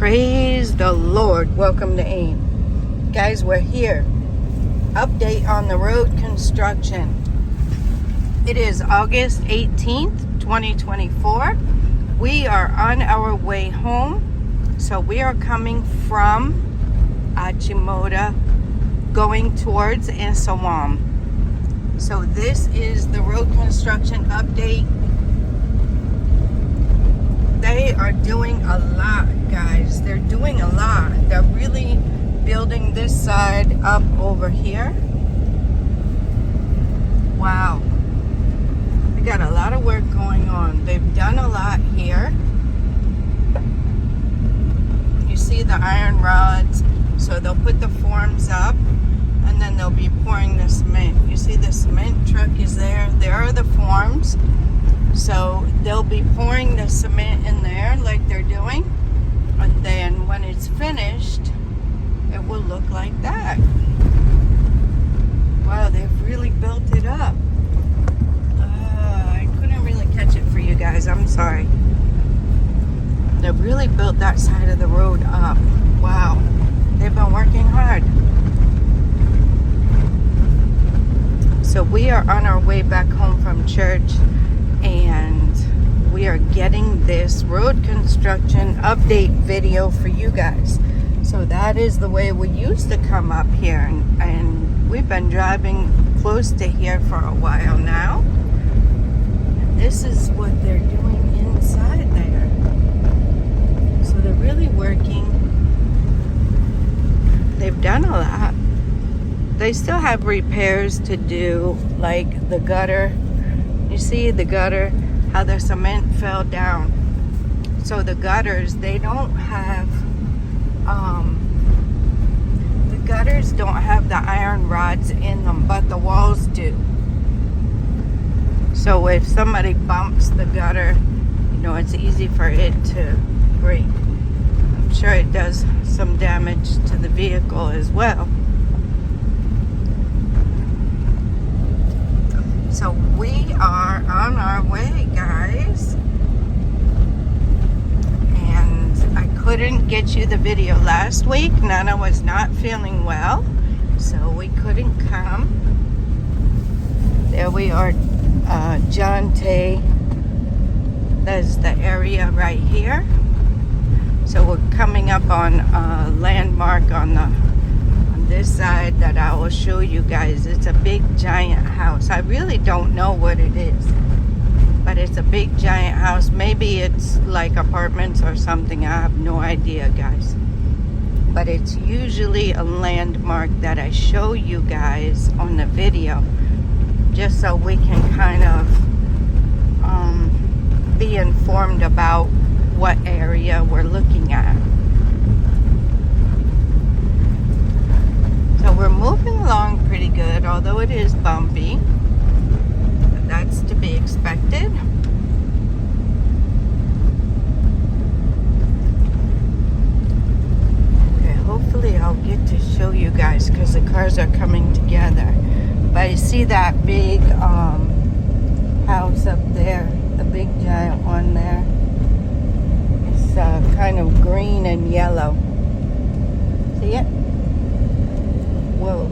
Praise the Lord. Welcome to AIM. Guys, we're here. Update on the road construction. It is August 18th, 2024. We are on our way home. So we are coming from Achimota going towards Nsawam. So this is the road construction update. They are doing a lot, guys. They're doing a lot. They're really building this side up over here. Wow. We got a lot of work going on. They've done a lot here. You see the iron rods. So they'll put the forms up and then they'll be pouring the cement. You see the cement truck is there. There are the forms. So they'll be pouring the cement in there like they're doing. And then when it's finished, it will look like that. Wow, they've really built it up. I couldn't really catch it for you guys. I'm sorry. They've really built that side of the road up. Wow. They've been working hard. So we are on our way back home from church. And we are getting this road construction update video for you guys. So that is the way we used to come up here, and we've been driving close to here for a while now. And this is what they're doing inside there. So they're really working. They've done a lot. They still have repairs to do, like the gutter. You see the gutter, how the cement fell down. So the gutters, they don't have, the gutters don't have the iron rods in them, but the walls do. So if somebody bumps the gutter, you know, it's easy for it to break. I'm sure it does some damage to the vehicle as well. So we are on our way, guys. And I couldn't get you the video last week. Nana was not feeling well, so we couldn't come. There we are, John Tay. That's the area right here. So we're coming up on a landmark on this side that I will show you guys. It's a big giant house. I really don't know what it is, but it's a big giant house. Maybe it's like apartments or something. I have no idea, guys, but it's usually a landmark that I show you guys on the video, just so we can kind of be informed about what area we're looking at. So we're moving along pretty good, although it is bumpy. But that's to be expected. Okay, hopefully I'll get to show you guys because the cars are coming together. But you see that big house up there, the big giant one there. It's kind of green and yellow. See it? Whoa.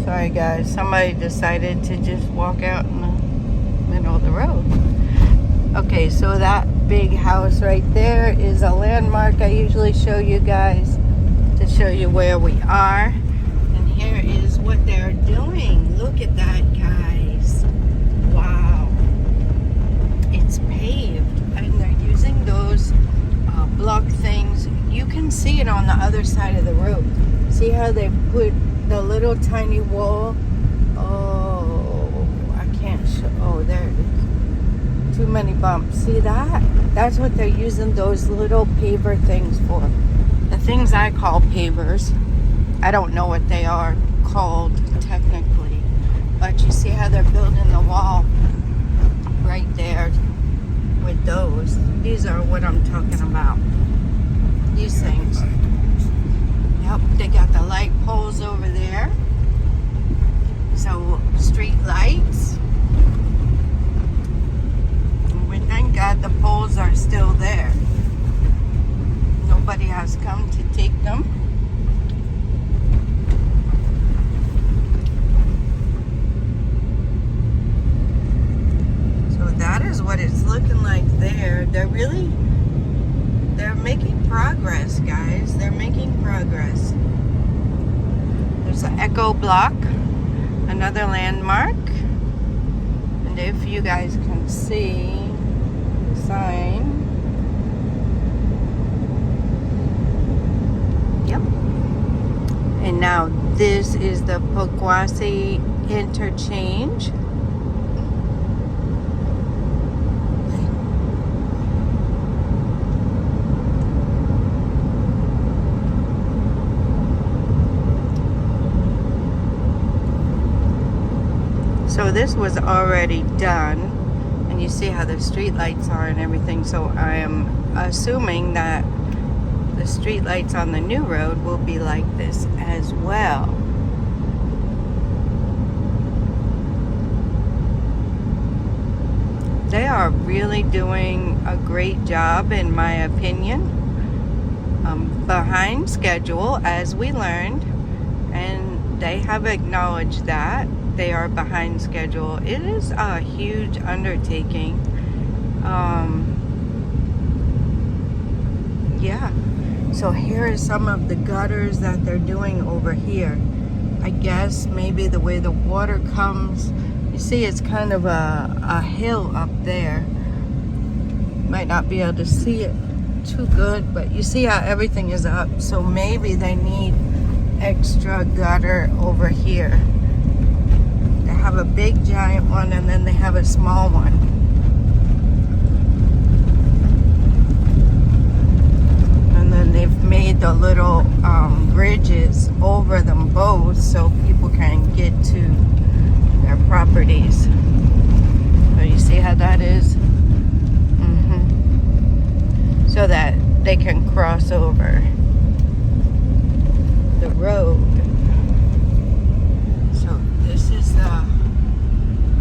Sorry guys, somebody decided to just walk out in the middle of the road. Okay, so that big house right there is a landmark I usually show you guys to show you where we are. And here is what they're doing. Look at that, guys. Wow. It's paved and they're using those block things. You can see it on the other side of the road. See how they put the little tiny wall? Oh, I can't show. Oh, there it is. Too many bumps. See that? That's what they're using those little paver things for. The things I call pavers. I don't know what they are called technically. But you see how they're building the wall right there with those. These are what I'm talking about. These things. Yep, they got the light poles over there. So, street lights. And we thank God the poles are still there. nobody has come to take them. So that is what it's looking like there. They're making progress, guys. They're making progress. There's an Echo Block, another landmark. And if you guys can see the sign. Yep. And now this is the Pokuase interchange. So this was already done, and you see how the street lights are and everything. So I am assuming that the street lights on the new road will be like this as well. They are really doing a great job, in my opinion. Behind schedule, as we learned, and they have acknowledged that they are behind schedule. It is a huge undertaking. Yeah. So here is some of the gutters that they're doing over here. I guess maybe the way the water comes, you see it's kind of a hill up there. Might not be able to see it too good, but you see how everything is up. So maybe they need extra gutter over here. They have a big giant one, and then they have a small one. And then they've made the little bridges over them both so people can get to their properties. So you see how that is? So that they can cross over the road. So this is the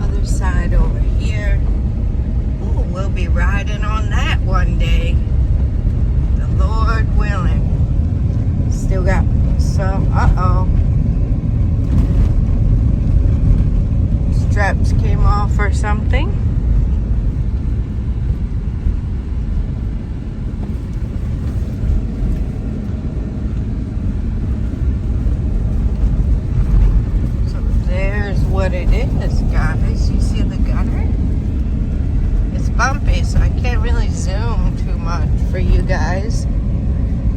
other side over here. Ooh, we'll be riding on that one day, the Lord willing. Still got some, straps came off or something. What it is, guys. You see the gutter? It's bumpy, so I can't really zoom too much for you guys.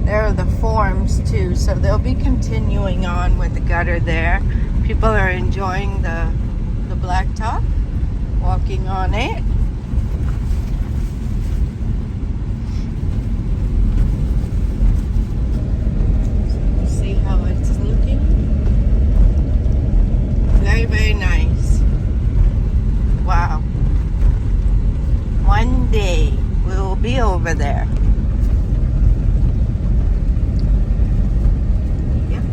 There are the forms too, so they'll be continuing on with the gutter there. People are enjoying the blacktop, walking on it. So see how it's looking? Very, very nice. Wow. One day we will be over there. Yep.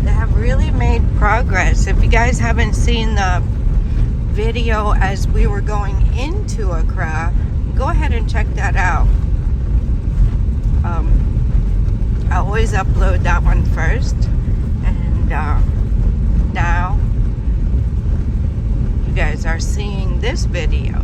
They have really made progress. If you guys haven't seen the video as we were going into Accra, go ahead and check that out. I always upload that one first, and now you guys are seeing this video.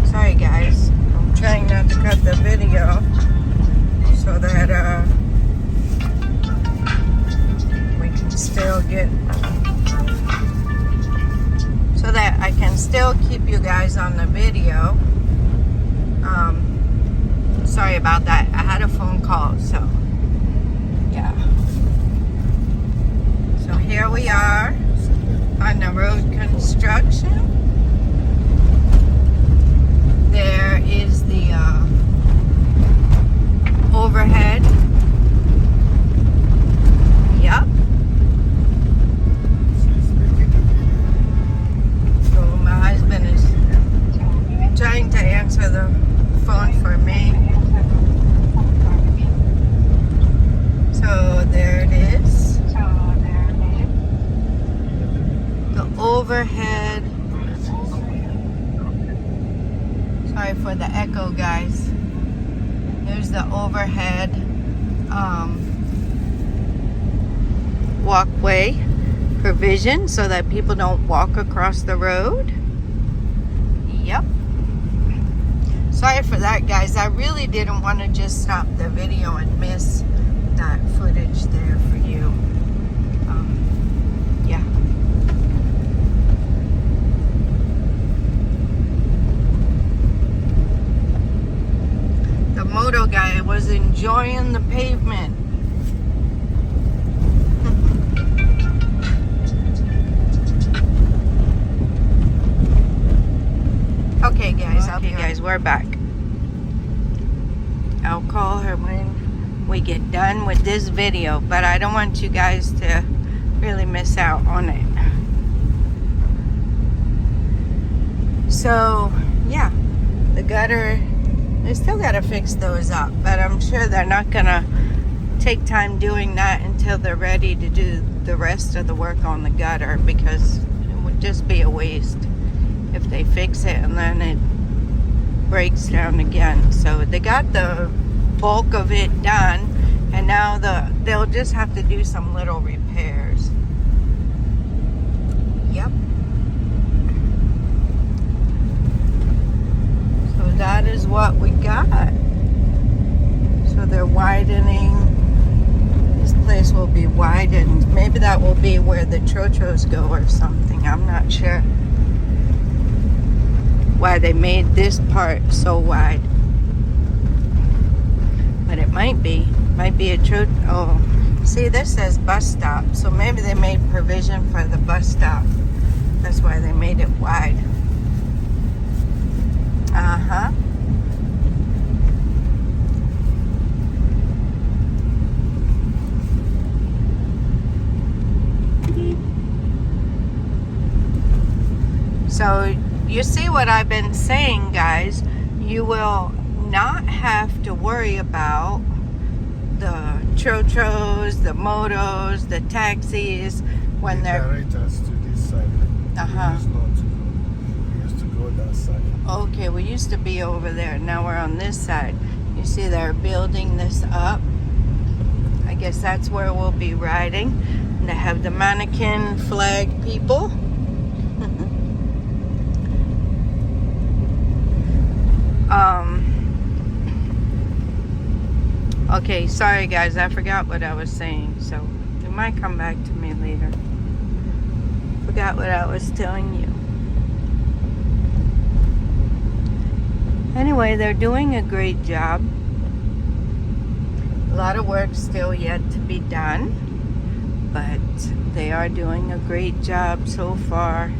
Sorry guys, I'm trying not to cut the video so that we can still get, so that I can still keep you guys on the video. Sorry about that. I had a phone call, so yeah. So here we are on the road construction. There is the overhead. Yep. My husband is trying to answer the phone for me. leaves the overhead walkway provision so that people don't walk across the road. Yep. Sorry for that, guys. I really didn't want to just stop the video and miss that footage there for you. Yeah. The moto guy was enjoying the pavement. Okay, guys, we're back. I'll call her when we get done with this video, but I don't want you guys to really miss out on it. So, yeah, the gutter, they still got to fix those up, but I'm sure they're not going to take time doing that until they're ready to do the rest of the work on the gutter, because it would just be a waste if they fix it and then it breaks down again. So they got the bulk of it done, and now they'll just have to do some little repairs. Yep. So that is what we got. So they're widening. This place will be widened. Maybe that will be where the chochos go or something. I'm not sure why they made this part so wide, but it might be a chocho. Oh, see, this says bus stop, so maybe they made provision for the bus stop. That's why they made it wide. So you see what I've been saying, guys. You will not have to worry about the chochos, the motos, the taxis when they're direct us to this side. We used to go that side. Okay, we used to be over there. Now we're on this side. You see they're building this up. I guess that's where we'll be riding. And they have the mannequin flag people. Okay, sorry guys, I forgot what I was saying, so it might come back to me later. Forgot what I was telling you. Anyway, they're doing a great job. A lot of work still yet to be done, but they are doing a great job so far.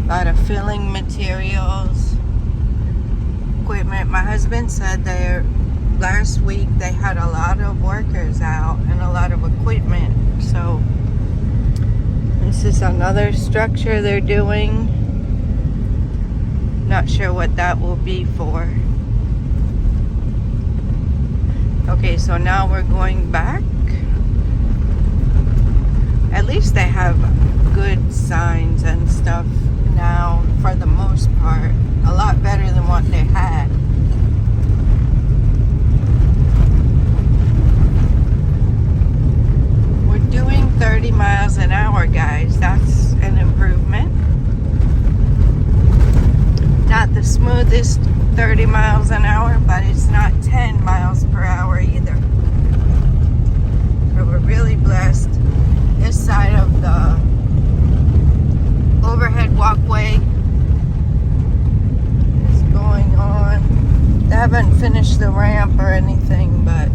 A lot of filling materials, equipment. My husband said last week they had a lot of workers out and a lot of equipment. So this is another structure they're doing. Not sure what that will be for. Okay, so now we're going back. At least they have good signs and stuff now, for the most part. A lot better than what they had. We're doing 30 miles an hour, guys. That's an improvement. Not the smoothest 30 miles an hour, but it's not 10 miles per hour either. But we're really blessed. This side of the overhead walkway is going on. They haven't finished the ramp or anything, but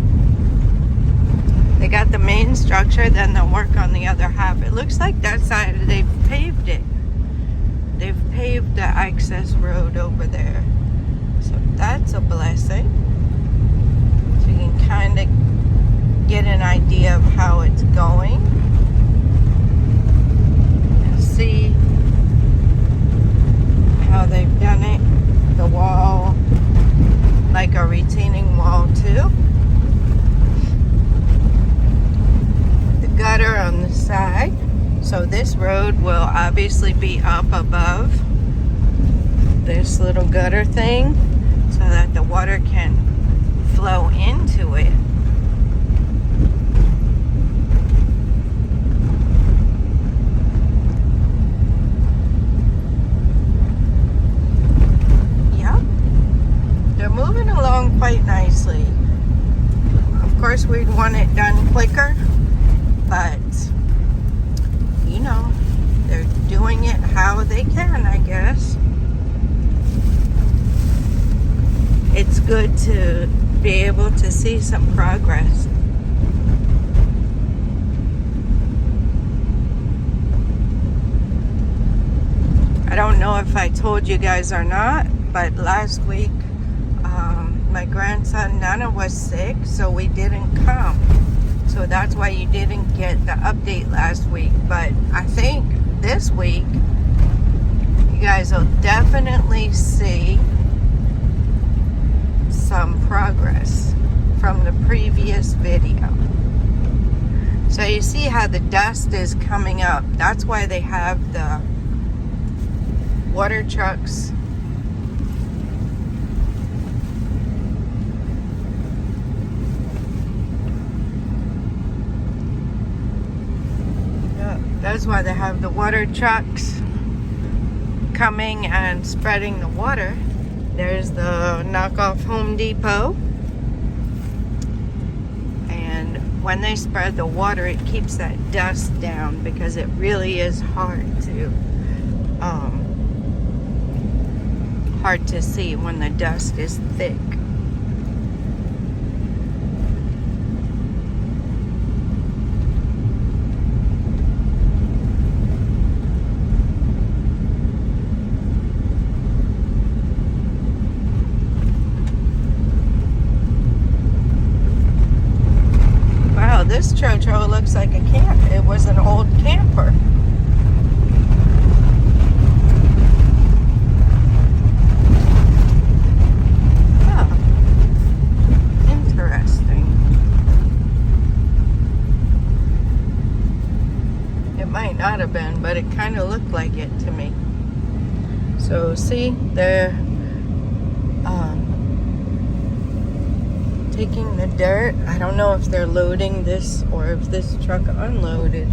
they got the main structure, then they'll work on the other half. It looks like that side, they've paved it. They've paved the access road over there. So that's a blessing. So you can kind of get an idea of how it's going. And see how they've done it. The wall, like a retaining wall too. The gutter on the side. So this road will obviously be up above this little gutter thing so that the water can flow into it. Yep. They're moving along quite nicely. Of course, we'd want it done quicker, but you know, they're doing it how they can, I guess. It's good to be able to see some progress. I don't know if I told you guys or not, but last week my grandson Nana was sick, so we didn't come. So that's why you didn't get the update last week. But I think this week you guys will definitely see some progress from the previous video. So you see how the dust is coming up. That's why they have the water trucks That's why they have the water trucks coming and spreading the water. There's the knockoff Home Depot. And when they spread the water, it keeps that dust down because it really is hard to see when the dust is thick. This Chocho looks like a camp. It was an old camper. Huh. Interesting. It might not have been, but it kind of looked like it to me. So see, they're taking the dirt. I don't know if they're loading this or if this truck unloaded.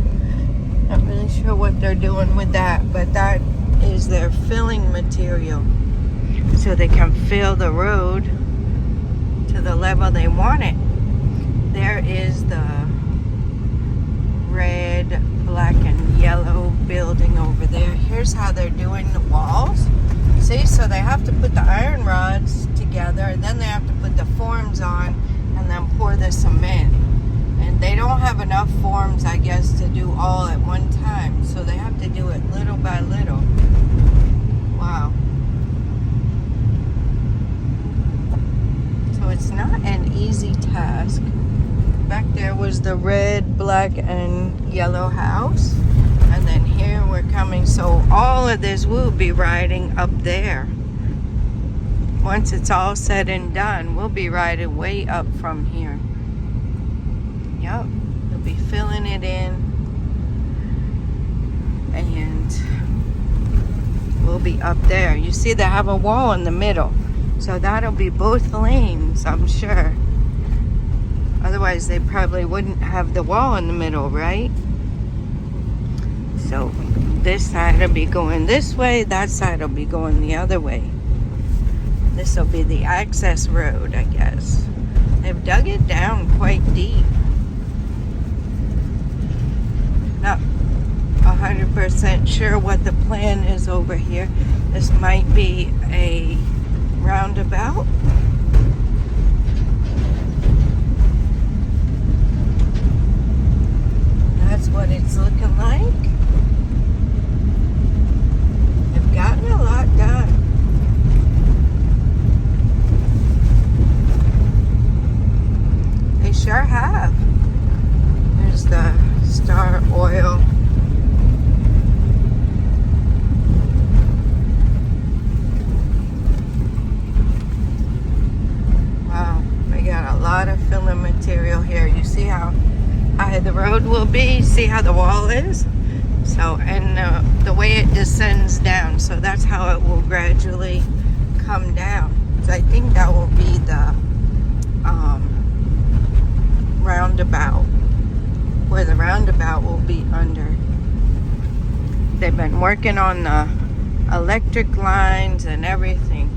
Not really sure what they're doing with that, but that is their filling material so they can fill the road to the level they want it. There is the red, black, and yellow building over there. Here's how they're doing the walls. See, so they have to put the iron rods together, and then they have to put the forms on and then pour the cement. And they don't have enough forms, I guess, to do all at one time. So they have to do it little by little. Wow. So it's not an easy task. Back there was the red, black, and yellow house. And then here we're coming. So all of this will be riding up there. Once it's all said and done, we'll be riding way up from here. Yep, they'll be filling it in. And we'll be up there. You see they have a wall in the middle. So that'll be both lanes, I'm sure. Otherwise they probably wouldn't have the wall in the middle, right? So this side will be going this way, that side will be going the other way. This will be the access road, I guess. They've dug it down quite deep. Not 100% sure what the plan is over here. This might be a roundabout. That's what it's looking like. They've gotten a lot done. They sure have. There's the Star Oil. Wow, we got a lot of filling material here. You see how high the road will be? See how the wall is? So, and the way it descends down, so that's how it will gradually come down. So I think that will be the roundabout, where the roundabout will be under. They've been working on the electric lines and everything,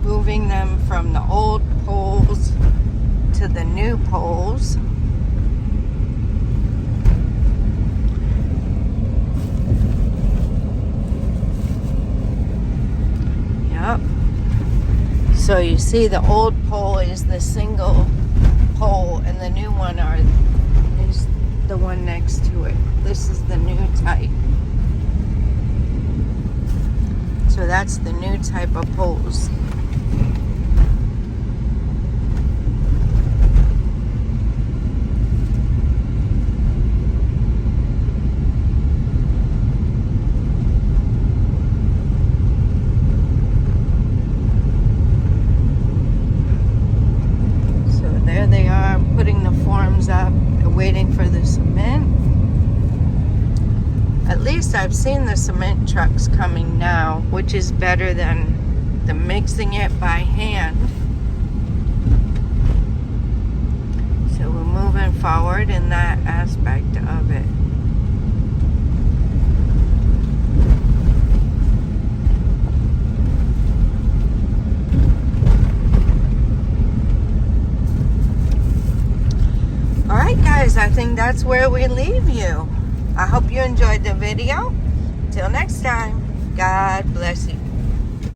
moving them from the old poles to the new poles. Yep. So you see the old pole is the single pole and the new one is the one next to it. This is the new type. So that's the new type of poles. There they are, putting the forms up, waiting for the cement. At least I've seen the cement trucks coming now, which is better than the mixing it by hand. So we're moving forward in that aspect of it. Alright guys, I think that's where we leave you. I hope you enjoyed the video. Till next time, God bless you.